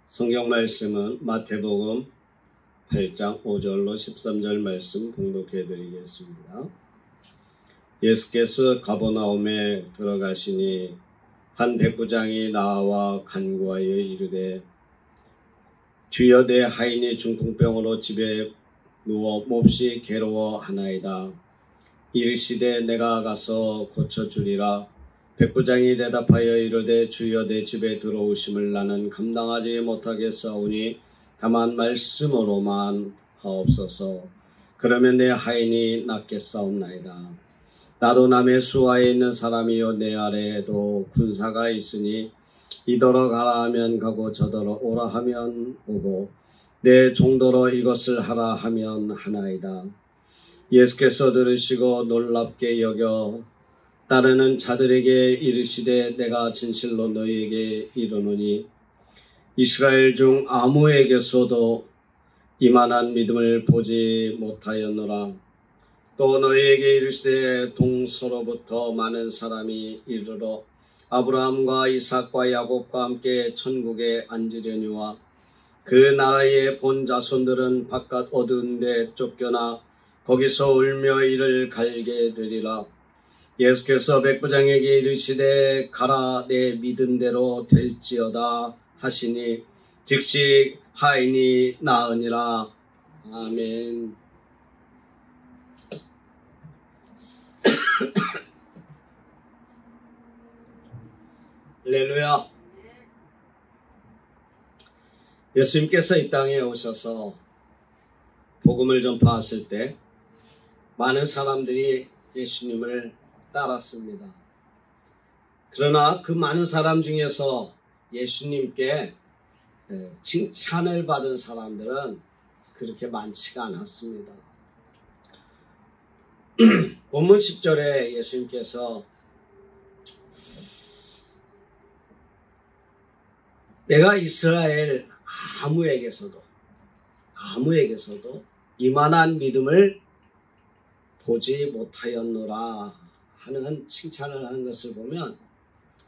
성경 말씀은 마태복음 8장 5절로 13절 말씀 봉독해 드리겠습니다. 예수께서 가버나움에 들어가시니 한 백부장이 나와 간구하여 이르되 주여 내 하인이 중풍병으로 집에 누워 몹시 괴로워하나이다. 이르시되 내가 가서 고쳐주리라. 백부장이 대답하여 이르되 주여 내 집에 들어오심을 나는 감당하지 못하겠사오니 다만 말씀으로만 하옵소서. 그러면 내 하인이 낫겠사옵나이다. 나도 남의 수하에 있는 사람이요 내 아래에도 군사가 있으니 이더러 가라 하면 가고 저더러 오라 하면 오고 내 종더러 이것을 하라 하면 하나이다. 예수께서 들으시고 놀랍게 여겨 따르는 자들에게 이르시되 내가 진실로 너희에게 이르노니 이스라엘 중 아무에게서도 이만한 믿음을 보지 못하였노라. 또 너희에게 이르시되 동서로부터 많은 사람이 이르러 아브라함과 이삭과 야곱과 함께 천국에 앉으려니와 그 나라의 본 자손들은 바깥 어두운 데 쫓겨나 거기서 울며 이를 갈게 되리라. 예수께서 백부장에게 이르시되 가라 내 믿음대로 될지어다 하시니 즉시 하인이 나으니라. 아멘. 할렐루야. 예수님께서 이 땅에 오셔서 복음을 전파하실 때 많은 사람들이 예수님을 따랐습니다. 그러나 그 많은 사람 중에서 예수님께 칭찬을 받은 사람들은 그렇게 많지가 않았습니다. 본문 10절에 예수님께서 내가 이스라엘 아무에게서도 이만한 믿음을 보지 못하였노라 하는 칭찬을 하는 것을 보면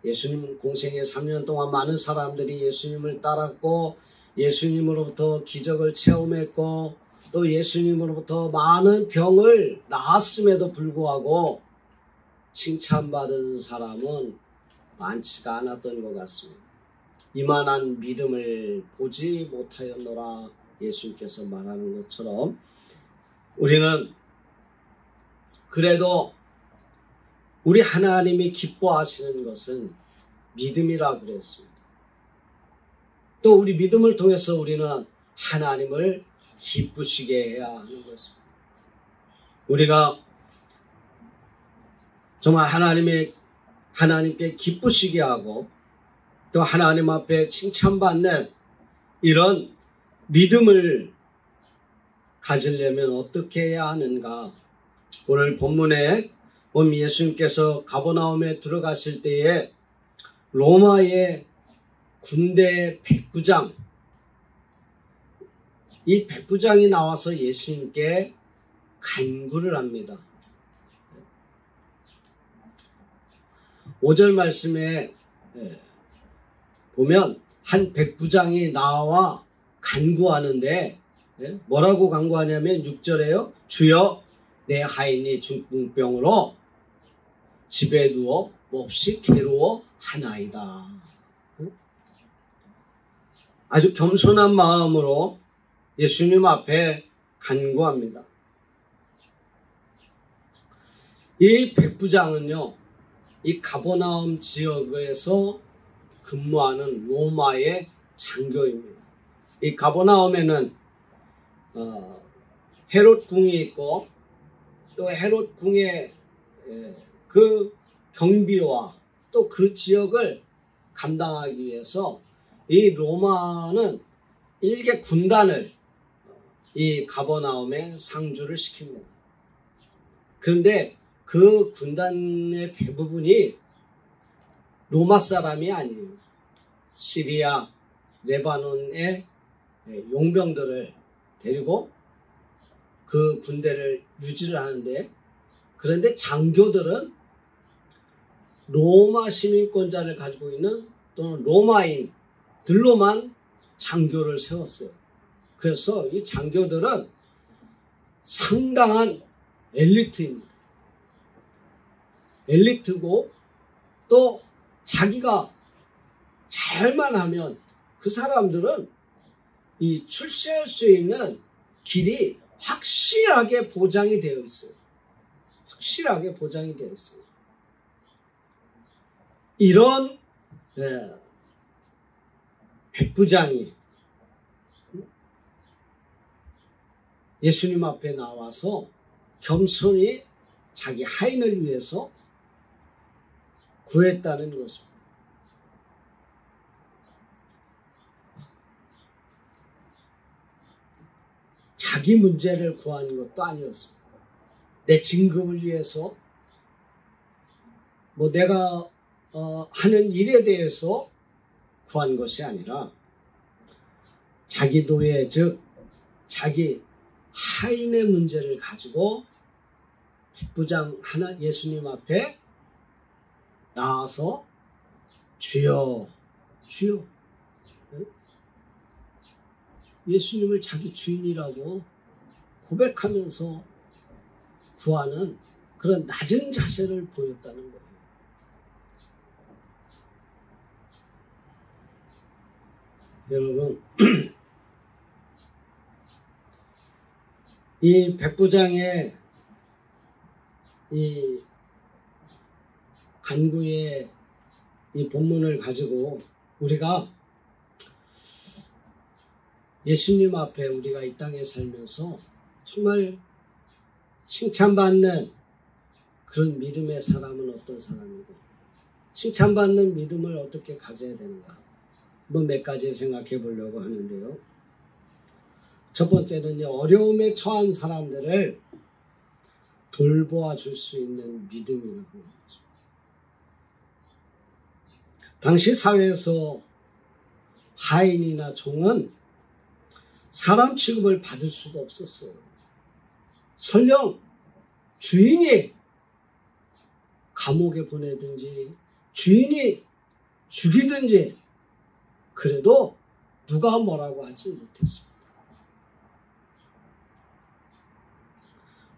예수님 공생의 3년 동안 많은 사람들이 예수님을 따랐고 예수님으로부터 기적을 체험했고 또 예수님으로부터 많은 병을 나았음에도 불구하고 칭찬받은 사람은 많지가 않았던 것 같습니다. 이만한 믿음을 보지 못하였노라 예수님께서 말하는 것처럼 우리는 그래도 우리 하나님이 기뻐하시는 것은 믿음이라고 그랬습니다. 또 우리 믿음을 통해서 우리는 하나님을 기쁘시게 해야 하는 것입니다. 우리가 정말 하나님께 기쁘시게 하고 또 하나님 앞에 칭찬받는 이런 믿음을 가지려면 어떻게 해야 하는가? 오늘 본문에 예수님께서 가버나움에 들어갔을 때에 로마의 군대 백부장, 이 백부장이 나와서 예수님께 간구를 합니다. 5절 말씀에 보면 한 백부장이 나와 간구하는데 뭐라고 간구하냐면 6절에요. 주여 내 하인이 중풍병으로 집에 누워 몹시 괴로워하나이다. 아주 겸손한 마음으로 예수님 앞에 간구합니다. 이 백부장은요, 이 가버나움 지역에서 근무하는 로마의 장교입니다. 이 가버나움에는 헤롯 궁이 있고 또 헤롯 궁의 그 경비와 또 그 지역을 감당하기 위해서 이 로마는 일개 군단을 이 가버나움에 상주를 시킵니다. 그런데 그 군단의 대부분이 로마 사람이 아니에요. 시리아, 레바논의 용병들을 데리고 그 군대를 유지를 하는데 그런데 장교들은 로마 시민권자를 가지고 있는 또는 로마인들로만 장교를 세웠어요. 그래서 이 장교들은 상당한 엘리트입니다. 엘리트고 또 자기가 잘만 하면 그 사람들은 이 출세할 수 있는 길이 확실하게 보장이 되어 있어요. 확실하게 보장이 되어 있어요. 이런 백부장이 예수님 앞에 나와서 겸손히 자기 하인을 위해서 구했다는 것입니다. 자기 문제를 구하는 것도 아니었습니다. 내 진급을 위해서 뭐 내가 하는 일에 대해서 구한 것이 아니라 자기 노예 즉 자기 하인의 문제를 가지고 백부장 하나 예수님 앞에 나와서 주여 주여 예수님을 자기 주인이라고 고백하면서 구하는 그런 낮은 자세를 보였다는 거예요. 여러분 이 백부장의 이 간구의 이 본문을 가지고 우리가 예수님 앞에 우리가 이 땅에 살면서 정말 칭찬받는 그런 믿음의 사람은 어떤 사람이고 칭찬받는 믿음을 어떻게 가져야 되는가 뭐 몇 가지 생각해 보려고 하는데요. 첫 번째는 어려움에 처한 사람들을 돌보아 줄 수 있는 믿음이라고 합니다. 당시 사회에서 하인이나 종은 사람 취급을 받을 수가 없었어요. 설령 주인이 감옥에 보내든지 주인이 죽이든지 그래도 누가 뭐라고 하지 못했습니다.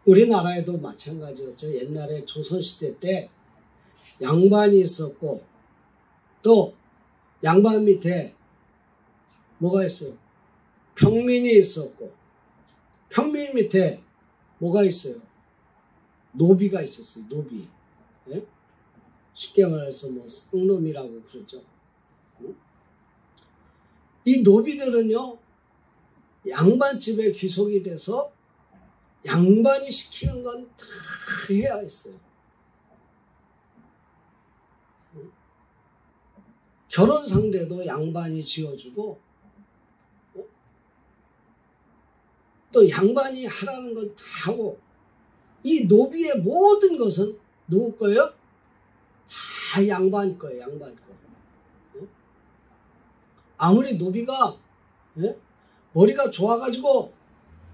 우리나라에도 마찬가지였죠. 옛날에 조선시대 때 양반이 있었고 또 양반 밑에 뭐가 있어요? 평민이 있었고 평민 밑에 뭐가 있어요? 노비가 있었어요. 노비. 예? 쉽게 말해서 뭐 쌍놈이라고 그러죠. 이 노비들은요 양반집에 귀속이 돼서 양반이 시키는 건 다 해야 했어요. 결혼 상대도 양반이 지어주고 또 양반이 하라는 건 다 하고 이 노비의 모든 것은 누구 거예요? 다 양반 거예요. 양반 거. 아무리 노비가 머리가 좋아가지고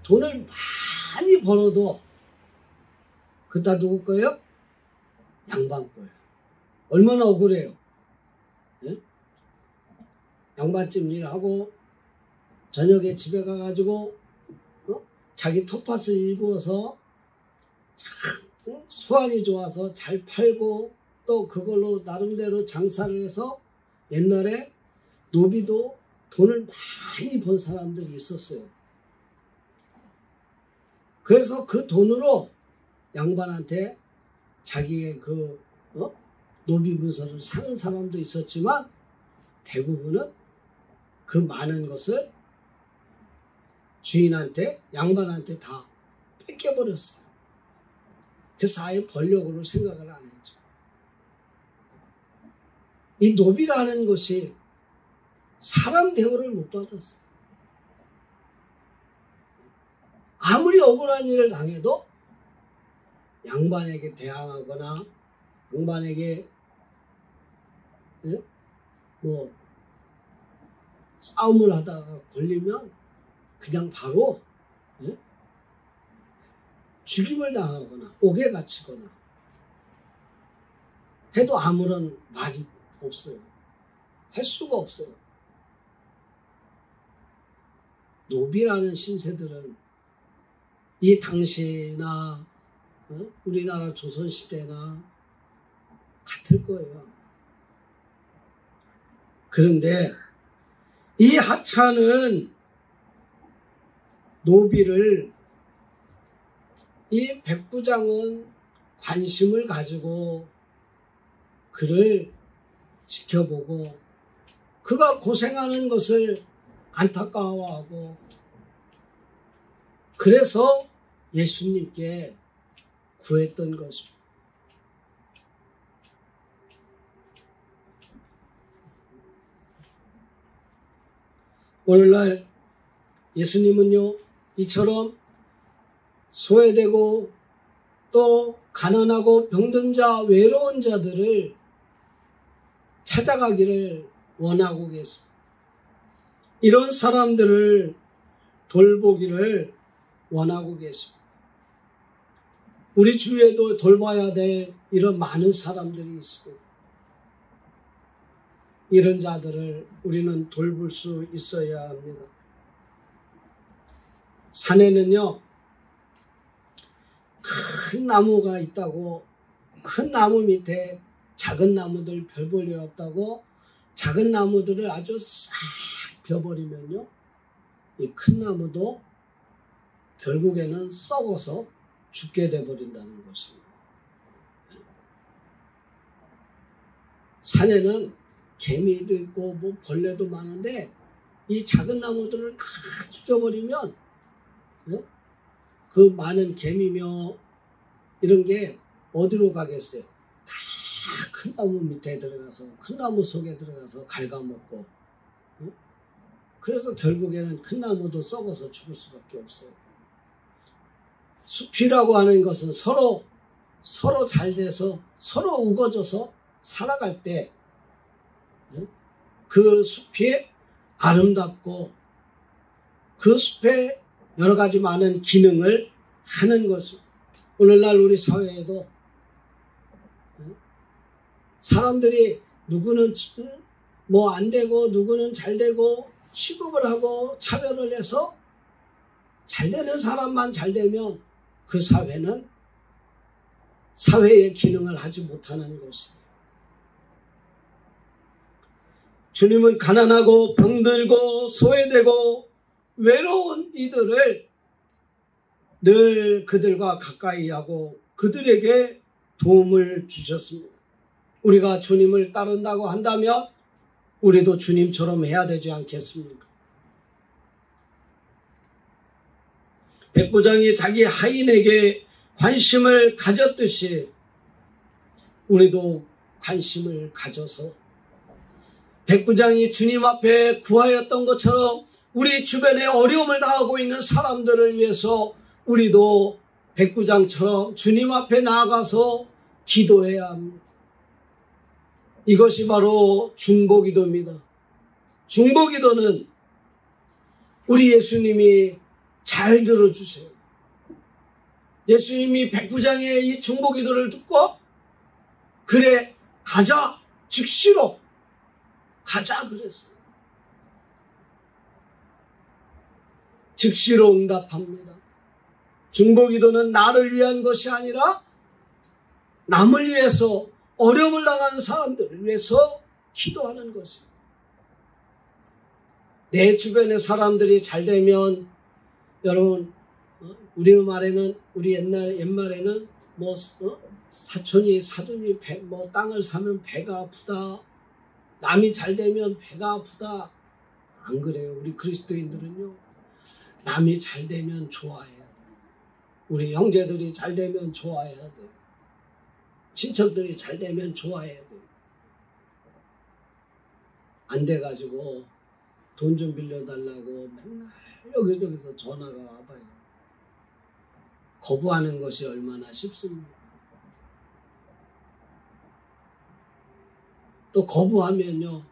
돈을 많이 벌어도 그 다 누구 거예요? 양반 거예요. 얼마나 억울해요. 양반집 일하고 저녁에 집에 가가지고 자기 텃밭을 일구어서 참 수완이 좋아서 잘 팔고 또 그걸로 나름대로 장사를 해서 옛날에 노비도 돈을 많이 번 사람들이 있었어요. 그래서 그 돈으로 양반한테 자기의 그 노비 문서를 사는 사람도 있었지만 대부분은 그 많은 것을 주인한테 양반한테 다 뺏겨버렸어요. 그래서 아예 벌려고를 생각을 안 했죠. 이 노비라는 것이 사람 대우를 못 받았어요. 아무리 억울한 일을 당해도 양반에게 대항하거나 양반에게 뭐 싸움을 하다가 걸리면 그냥 바로 죽임을 당하거나 옥에 갇히거나 해도 아무런 말이 없어요. 할 수가 없어요. 노비라는 신세들은 이 당시나 우리나라 조선시대나 같을 거예요. 그런데 이 하찮은 노비를 이 백부장은 관심을 가지고 그를 지켜보고 그가 고생하는 것을 안타까워하고 그래서 예수님께 구했던 것입니다. 오늘날 예수님은요, 이처럼 소외되고 또 가난하고 병든 자, 외로운 자들을 찾아가기를 원하고 계십니다. 이런 사람들을 돌보기를 원하고 계십니다. 우리 주위에도 돌봐야 될 이런 많은 사람들이 있습니다. 이런 자들을 우리는 돌볼 수 있어야 합니다. 산에는요, 큰 나무가 있다고, 큰 나무 밑에 작은 나무들 별 볼 일 없다고 작은 나무들을 아주 싹 펴버리면요, 이 큰 나무도 결국에는 썩어서 죽게 돼버린다는 것입니다. 산에는 개미도 있고 뭐 벌레도 많은데 이 작은 나무들을 다 죽여버리면 그 많은 개미며 이런 게 어디로 가겠어요? 다 큰 나무 밑에 들어가서 큰 나무 속에 들어가서 갉아먹고 그래서 결국에는 큰 나무도 썩어서 죽을 수밖에 없어요. 숲이라고 하는 것은 서로 잘 돼서 서로 우거져서 살아갈 때 그 숲이 아름답고 그 숲에 여러 가지 많은 기능을 하는 것입니다. 오늘날 우리 사회에도 사람들이 누구는 뭐 안 되고 누구는 잘 되고 취급을 하고 차별을 해서 잘 되는 사람만 잘 되면 그 사회는 사회의 기능을 하지 못하는 것입니다. 주님은 가난하고 병들고 소외되고 외로운 이들을 늘 그들과 가까이 하고 그들에게 도움을 주셨습니다. 우리가 주님을 따른다고 한다면 우리도 주님처럼 해야 되지 않겠습니까? 백부장이 자기 하인에게 관심을 가졌듯이 우리도 관심을 가져서 백부장이 주님 앞에 구하였던 것처럼 우리 주변에 어려움을 당하고 있는 사람들을 위해서 우리도 백부장처럼 주님 앞에 나아가서 기도해야 합니다. 이것이 바로 중보기도입니다. 중보기도는 우리 예수님이 잘 들어주세요. 예수님이 백부장의 이 중보기도를 듣고 그래 가자 즉시로 가자 그랬어요. 즉시로 응답합니다. 중보기도는 나를 위한 것이 아니라 남을 위해서 어려움을 당하는 사람들을 위해서 기도하는 것입니다. 내 주변의 사람들이 잘 되면 여러분 우리 말에는 우리 옛말에는 뭐 사촌이 사돈이 뭐 땅을 사면 배가 아프다. 남이 잘 되면 배가 아프다. 안 그래요. 우리 그리스도인들은요. 남이 잘 되면 좋아해야 돼. 우리 형제들이 잘 되면 좋아해야 돼. 친척들이 잘 되면 좋아해야 돼. 안 돼가지고 돈 좀 빌려달라고 맨날 여기저기서 전화가 와봐요. 거부하는 것이 얼마나 쉽습니까? 또 거부하면요.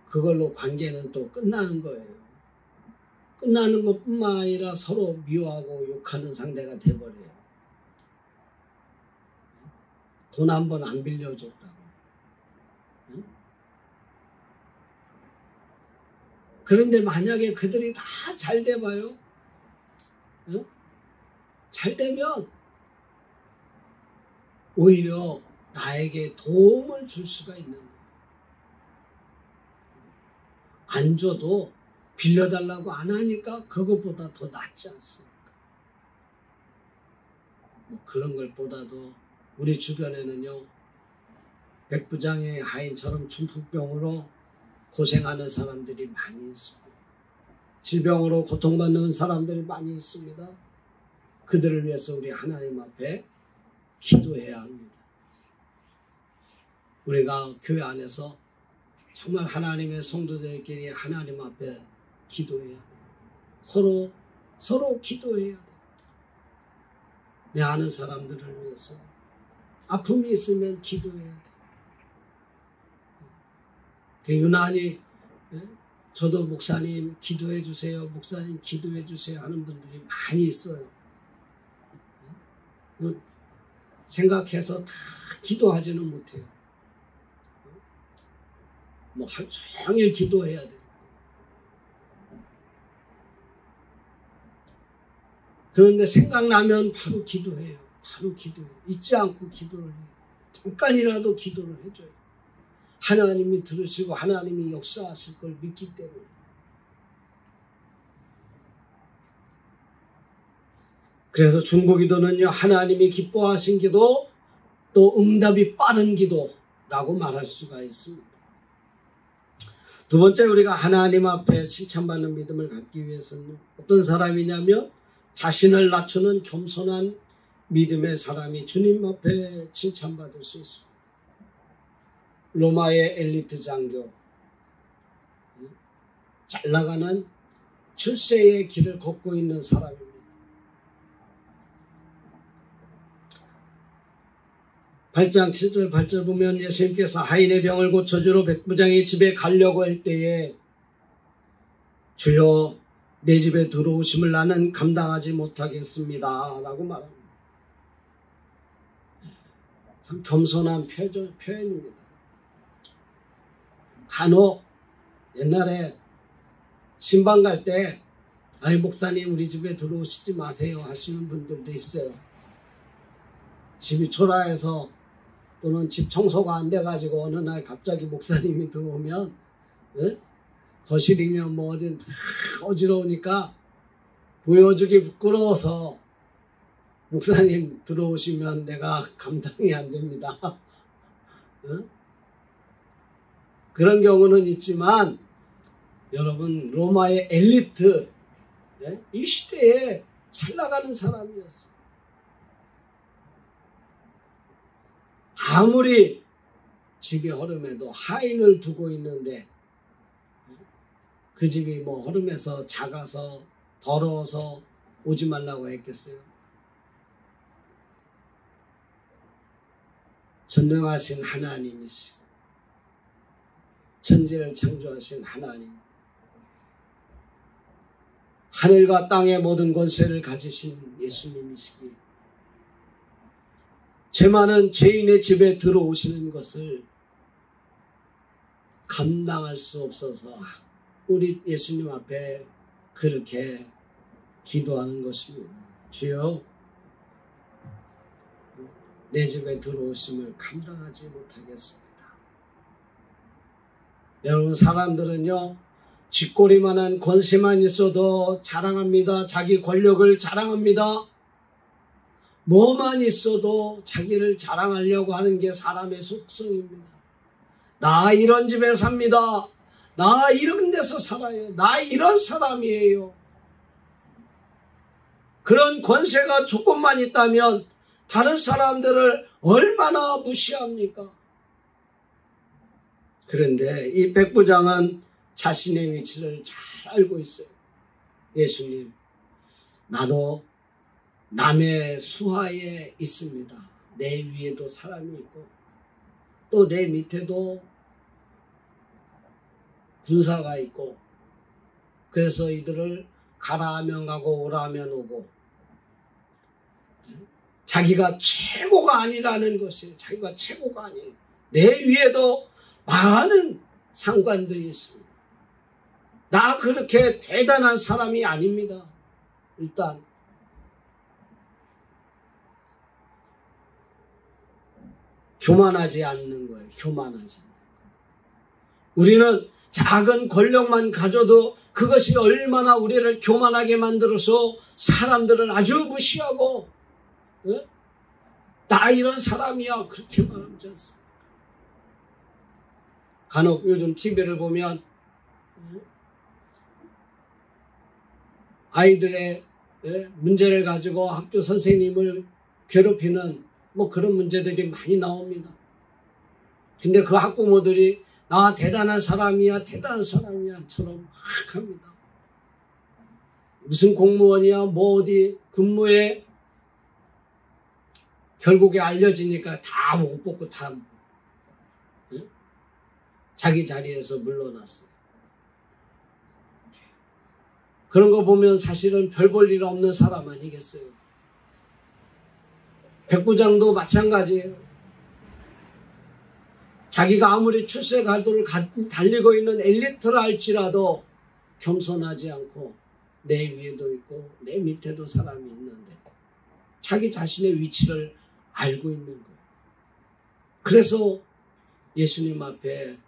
그걸로 관계는 또 끝나는 거예요. 끝나는 것뿐만 아니라 서로 미워하고 욕하는 상대가 돼버려요. 돈 한 번 안 빌려줬다고. 그런데 만약에 그들이 다 잘 돼봐요. 잘 되면 오히려 나에게 도움을 줄 수가 있는 거예요. 안 줘도 빌려달라고 안 하니까 그것보다 더 낫지 않습니까? 뭐 그런 걸 보다도 우리 주변에는요, 백부장의 하인처럼 중풍병으로 고생하는 사람들이 많이 있습니다. 질병으로 고통받는 사람들이 많이 있습니다. 그들을 위해서 우리 하나님 앞에 기도해야 합니다. 우리가 교회 안에서 정말 하나님의 성도들끼리 하나님 앞에 기도해야 돼요. 서로 기도해야 돼요. 내 아는 사람들을 위해서 아픔이 있으면 기도해야 돼요. 유난히 저도 목사님 기도해 주세요, 목사님 기도해 주세요 하는 분들이 많이 있어요. 생각해서 다 기도하지는 못해요. 뭐 하루 종일 기도해야 돼요. 그런데 생각나면 바로 기도해요. 바로 기도해요. 잊지 않고 기도를 해요. 잠깐이라도 기도를 해줘요. 하나님이 들으시고 하나님이 역사하실 걸 믿기 때문에. 그래서 중보기도는요, 하나님이 기뻐하신 기도, 또 응답이 빠른 기도라고 말할 수가 있습니다. 두 번째, 우리가 하나님 앞에 칭찬받는 믿음을 갖기 위해서는 어떤 사람이냐면 자신을 낮추는 겸손한 믿음의 사람이 주님 앞에 칭찬받을 수 있습니다. 로마의 엘리트 장교, 잘 나가는 출세의 길을 걷고 있는 사람입니다. 8장 7절 8절 보면 예수님께서 하인의 병을 고쳐주러 백부장의 집에 가려고 할 때에 주여 내 집에 들어오심을 나는 감당하지 못하겠습니다 라고 말합니다. 참 겸손한 표현입니다. 간혹 옛날에 신방 갈 때 아이 목사님 우리 집에 들어오시지 마세요 하시는 분들도 있어요. 집이 초라해서 또는 집 청소가 안 돼가지고 어느 날 갑자기 목사님이 들어오면 거실이면 뭐 어딘 다 어지러우니까 보여주기 부끄러워서 목사님 들어오시면 내가 감당이 안 됩니다. 그런 경우는 있지만 여러분 로마의 엘리트, 이 시대에 잘 나가는 사람이었어요. 아무리 집이 허름해도 하인을 두고 있는데 그 집이 뭐 허름해서 작아서 더러워서 오지 말라고 했겠어요? 전능하신 하나님이시고 천지를 창조하신 하나님, 하늘과 땅의 모든 권세를 가지신 예수님이시기에 죄 많은 죄인의 집에 들어오시는 것을 감당할 수 없어서 우리 예수님 앞에 그렇게 기도하는 것입니다. 주여 내 집에 들어오심을 감당하지 못하겠습니다. 여러분 사람들은요 쥐꼬리만한 권세만 있어도 자랑합니다. 자기 권력을 자랑합니다. 뭐만 있어도 자기를 자랑하려고 하는 게 사람의 속성입니다. 나 이런 집에 삽니다. 나 이런 데서 살아요. 나 이런 사람이에요. 그런 권세가 조금만 있다면 다른 사람들을 얼마나 무시합니까? 그런데 이 백부장은 자신의 위치를 잘 알고 있어요. 예수님, 나도 남의 수하에 있습니다. 내 위에도 사람이 있고 또 내 밑에도 군사가 있고 그래서 이들을 가라 하면 가고 오라 하면 오고 자기가 최고가 아니라는 것이 자기가 최고가 아니에요. 내 위에도 많은 상관들이 있습니다. 나 그렇게 대단한 사람이 아닙니다. 일단 교만하지 않는 거예요. 교만하지 않는 거예요. 우리는 작은 권력만 가져도 그것이 얼마나 우리를 교만하게 만들어서 사람들은 아주 무시하고 나 이런 사람이야 그렇게 말하지 않습니다. 간혹 요즘 TV를 보면 아이들의 문제를 가지고 학교 선생님을 괴롭히는 뭐 그런 문제들이 많이 나옵니다. 근데 그 학부모들이 나 대단한 사람이야 대단한 사람이야처럼 막 합니다. 무슨 공무원이야 뭐 어디 근무에 결국에 알려지니까 다 못 뽑고 다 자기 자리에서 물러났어요. 그런 거 보면 사실은 별 볼 일 없는 사람 아니겠어요. 백부장도 마찬가지예요. 자기가 아무리 출세 갈도를 달리고 있는 엘리트라 할지라도 겸손하지 않고 내 위에도 있고 내 밑에도 사람이 있는데 자기 자신의 위치를 알고 있는 거예요. 그래서 예수님 앞에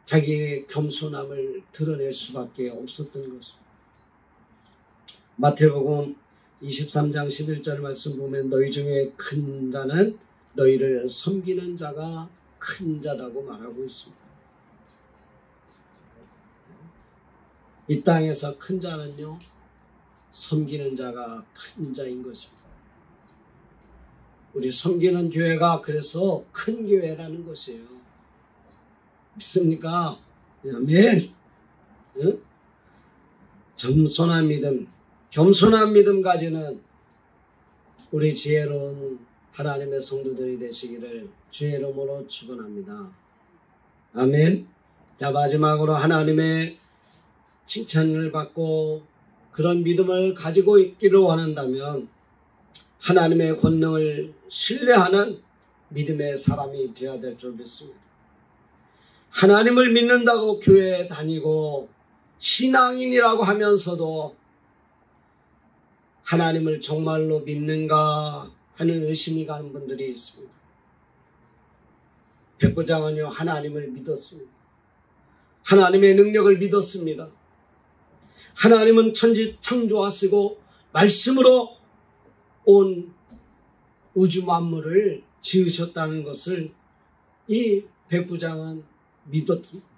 자기의 겸손함을 드러낼 수밖에 없었던 것입니다. 마태복음 23장 11절 말씀 보면 너희 중에 큰 자는 너희를 섬기는 자가 큰 자다고 말하고 있습니다. 이 땅에서 큰 자는요, 섬기는 자가 큰 자인 것입니다. 우리 섬기는 교회가 그래서 큰 교회라는 것이에요. 믿습니까? 아멘. 응? 겸손한 믿음, 겸손한 믿음 가지는 우리 지혜로운 하나님의 성도들이 되시기를 주의 이름으로 축원합니다. 아멘. 자, 마지막으로 하나님의 칭찬을 받고 그런 믿음을 가지고 있기를 원한다면 하나님의 권능을 신뢰하는 믿음의 사람이 되어야 될 줄 믿습니다. 하나님을 믿는다고 교회에 다니고 신앙인이라고 하면서도 하나님을 정말로 믿는가 하는 의심이 가는 분들이 있습니다. 백부장은요, 하나님을 믿었습니다. 하나님의 능력을 믿었습니다. 하나님은 천지 창조하시고 말씀으로 온 우주 만물을 지으셨다는 것을 이 백부장은 믿었습니다.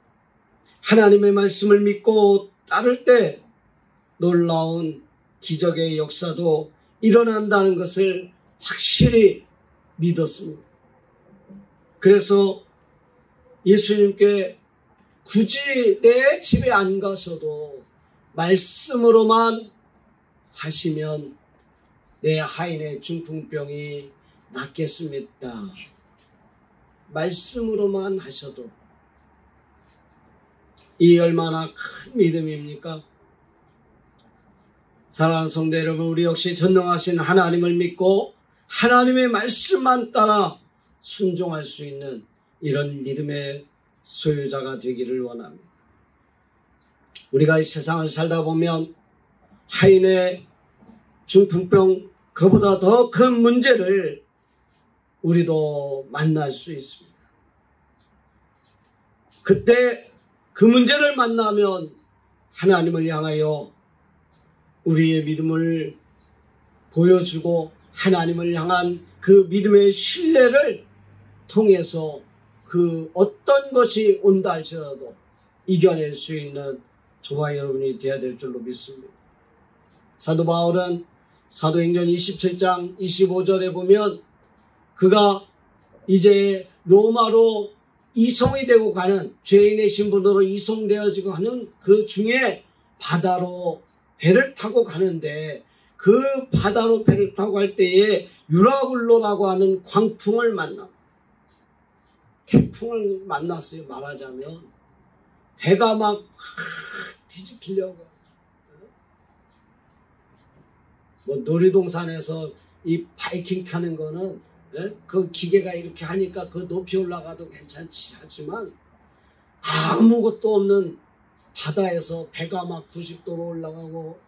하나님의 말씀을 믿고 따를 때 놀라운 기적의 역사도 일어난다는 것을 확실히 믿었습니다. 그래서 예수님께 굳이 내 집에 안 가셔도 말씀으로만 하시면 내 하인의 중풍병이 낫겠습니다. 말씀으로만 하셔도 이 얼마나 큰 믿음입니까? 사랑하는 성도 여러분, 우리 역시 전능하신 하나님을 믿고 하나님의 말씀만 따라 순종할 수 있는 이런 믿음의 소유자가 되기를 원합니다. 우리가 이 세상을 살다 보면 하인의 중풍병, 그보다 더 큰 문제를 우리도 만날 수 있습니다. 그때 그 문제를 만나면 하나님을 향하여 우리의 믿음을 보여주고 하나님을 향한 그 믿음의 신뢰를 통해서 그 어떤 것이 온다 할지라도 이겨낼 수 있는 저와 여러분이 되어야 될 줄로 믿습니다. 사도 바울은 사도행전 27장 25절에 보면 그가 이제 로마로 이송이 되고 가는, 죄인의 신분으로 이송되어지고 하는 그 중에 바다로 배를 타고 가는데 그 바다로 배를 타고 갈 때에 유라굴로라고 하는 광풍을 만납니다. 태풍을 만났어요. 말하자면 배가 막 뒤집히려고. 뭐 놀이동산에서 이 바이킹 타는 거는 그 기계가 이렇게 하니까 그 높이 올라가도 괜찮지 하지만 아무것도 없는 바다에서 배가 막 90도로 올라가고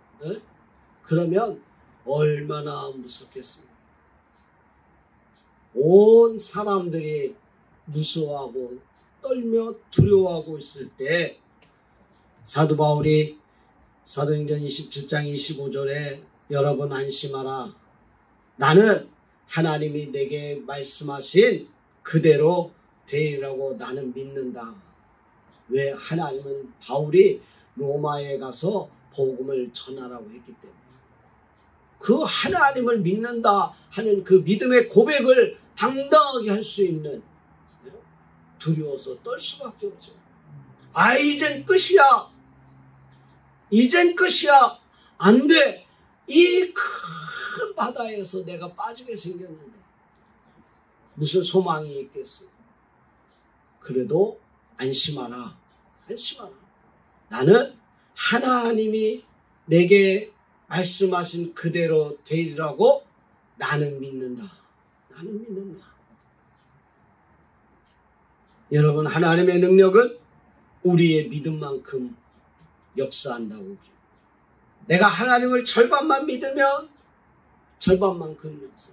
그러면 얼마나 무섭겠습니까? 온 사람들이 무서워하고 떨며 두려워하고 있을 때 사도 바울이 사도행전 27장 25절에 여러분 안심하라. 나는 하나님이 내게 말씀하신 그대로 되리라고 나는 믿는다. 왜? 하나님은 바울이 로마에 가서 복음을 전하라고 했기 때문에 그 하나님을 믿는다 하는 그 믿음의 고백을 당당하게 할 수 있는 두려워서 떨 수밖에 없죠. 아 이젠 끝이야. 이젠 끝이야. 안 돼. 이 큰 바다에서 내가 빠지게 생겼는데 무슨 소망이 있겠어. 그래도 안심하라. 안심하라. 나는 하나님이 내게 말씀하신 그대로 되리라고 나는 믿는다. 나는 믿는다. 여러분 하나님의 능력은 우리의 믿음만큼 역사한다고. 내가 하나님을 절반만 믿으면 절반만큼 역사.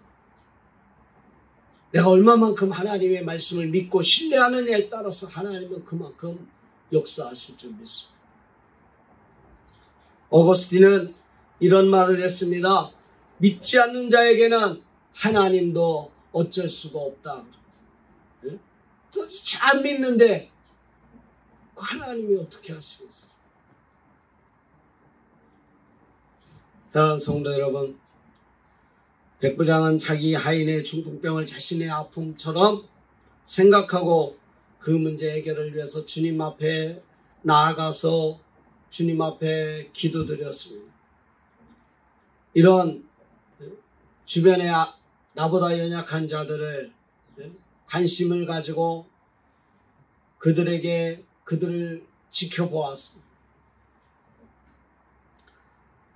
내가 얼마만큼 하나님의 말씀을 믿고 신뢰하느냐에 따라서 하나님은 그만큼 역사하실 줄 믿습니다. 어거스틴은 이런 말을 했습니다. 믿지 않는 자에게는 하나님도 어쩔 수가 없다. 도대체 잘 믿는데 하나님이 어떻게 하시겠어요? 사랑하는 성도 여러분, 백부장은 자기 하인의 중풍병을 자신의 아픔처럼 생각하고 그 문제 해결을 위해서 주님 앞에 나아가서 주님 앞에 기도드렸습니다. 이런 주변에 나보다 연약한 자들을 관심을 가지고 그들을 지켜보았습니다.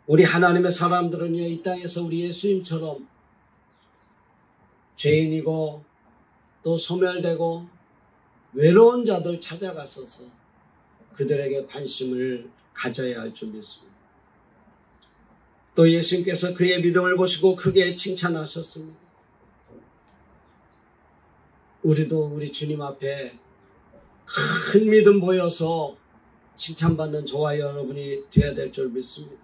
우리 하나님의 사람들은요, 이 땅에서 우리 예수님처럼 죄인이고 또 소멸되고 외로운 자들 찾아가셔서 그들에게 관심을 가져야 할 줄 믿습니다. 또 예수님께서 그의 믿음을 보시고 크게 칭찬하셨습니다. 우리도 우리 주님 앞에 큰 믿음 보여서 칭찬받는 저와 여러분이 되어야 될 줄 믿습니다.